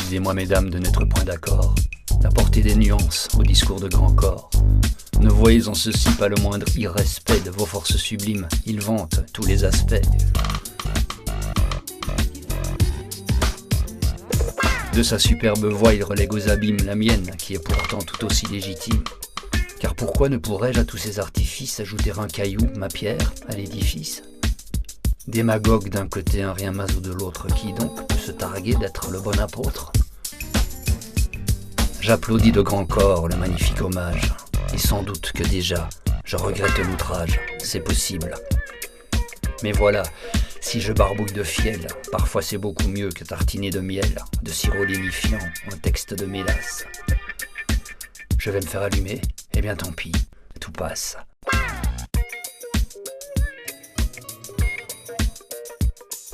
Excusez-moi, mesdames, de n'être point d'accord, d'apporter des nuances au discours de grand corps. Ne voyez en ceci pas le moindre irrespect de vos forces sublimes, ils vantent tous les aspects. De sa superbe voix, il relègue aux abîmes la mienne, qui est pourtant tout aussi légitime. Car pourquoi ne pourrais-je à tous ces artifices ajouter un caillou, ma pierre, à l'édifice ? Démagogue d'un côté, un rien maso de l'autre, qui donc peut se targuer d'être le bon apôtre ? J'applaudis de grand corps le magnifique hommage, et sans doute que déjà, je regrette l'outrage, c'est possible. Mais voilà, si je barbouille de fiel, parfois c'est beaucoup mieux que tartiner de miel, de sirop lénifiant, un texte de mélasse. Je vais me faire allumer, eh bien tant pis, tout passe.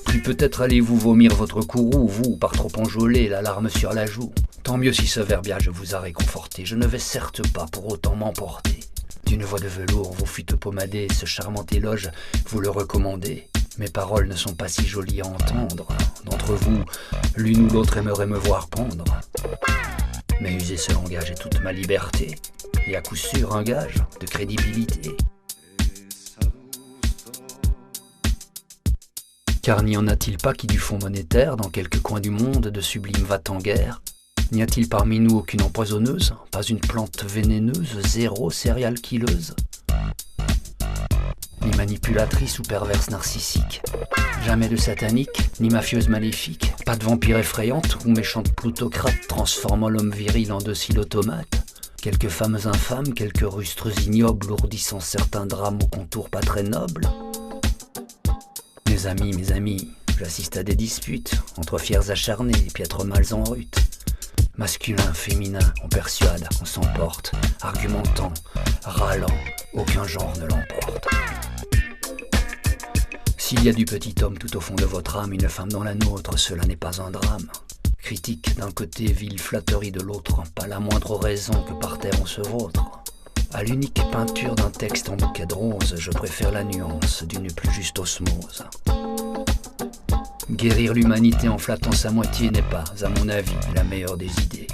Puis peut-être allez-vous vomir votre courroux, vous, par trop enjôler, la larme sur la joue. Tant mieux si ce verbiage vous a réconforté, je ne vais certes pas pour autant m'emporter. D'une voix de velours, vous fûtes pommadé, ce charmant éloge, vous le recommandez. Mes paroles ne sont pas si jolies à entendre. D'entre vous, l'une ou l'autre aimerait me voir pendre. Mais user ce langage est toute ma liberté, et à coup sûr un gage de crédibilité. Car n'y en a-t-il pas qui du fond monétaire, dans quelque coin du monde de sublime va en guerre ? N'y a-t-il parmi nous aucune empoisonneuse, pas une plante vénéneuse, zéro céréale killeuse ? Ni manipulatrice ou perverse narcissique, jamais de satanique, ni mafieuse maléfique, pas de vampire effrayante ou méchante plutocrate transformant l'homme viril en docile automate, quelques femmes infâmes, quelques rustres ignobles ourdissant certains drames aux contours pas très nobles. Mes amis, j'assiste à des disputes entre fiers acharnés et piètres mâles en rute. Masculin, féminin, on persuade, on s'emporte, argumentant, râlant, aucun genre ne l'emporte. S'il y a du petit homme tout au fond de votre âme, une femme dans la nôtre, cela n'est pas un drame. Critique d'un côté, vile flatterie de l'autre, pas la moindre raison que par terre on se vautre. À l'unique peinture d'un texte en bouquet de roses, je préfère la nuance d'une plus juste osmose. Guérir l'humanité en flattant sa moitié n'est pas, à mon avis, la meilleure des idées.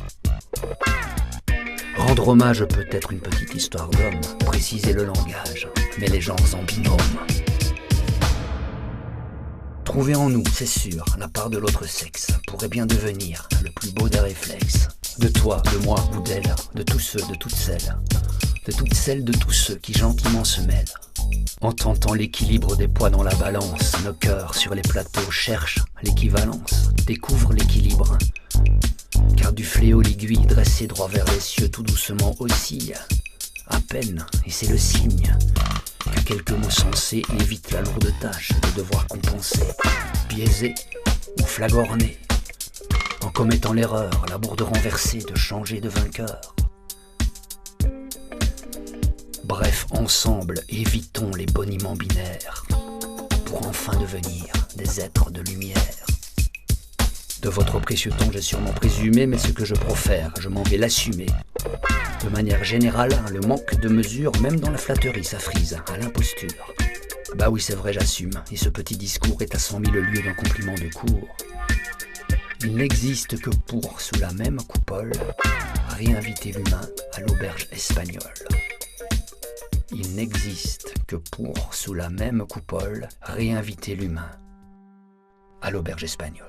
Rendre hommage peut être une petite histoire d'homme, préciser le langage, mais les genres en binôme. Trouver en nous, c'est sûr, la part de l'autre sexe pourrait bien devenir le plus beau des réflexes. De toi, de moi ou d'elle, de tous ceux, de toutes celles, de tous ceux qui gentiment se mêlent. En tentant l'équilibre des poids dans la balance, nos cœurs sur les plateaux cherchent l'équivalence, découvrent l'équilibre. Car du fléau l'aiguille dressée droit vers les cieux tout doucement oscille. À peine, et c'est le signe, que quelques mots sensés évitent la lourde tâche de devoir compenser, biaiser ou flagorner, en commettant l'erreur, la bourde renversée de changer de vainqueur. Bref, ensemble, évitons les boniments binaires, pour enfin devenir des êtres de lumière. De votre précieux temps, j'ai sûrement présumé, mais ce que je profère, je m'en vais l'assumer. De manière générale, le manque de mesure, même dans la flatterie, ça frise à l'imposture. Bah oui, c'est vrai, j'assume, et ce petit discours est à 100 000 lieues d'un compliment de cour. Il n'existe que pour, sous la même coupole, réinviter l'humain à l'auberge espagnole. Il n'existe que pour, sous la même coupole, réinviter l'humain à l'auberge espagnole.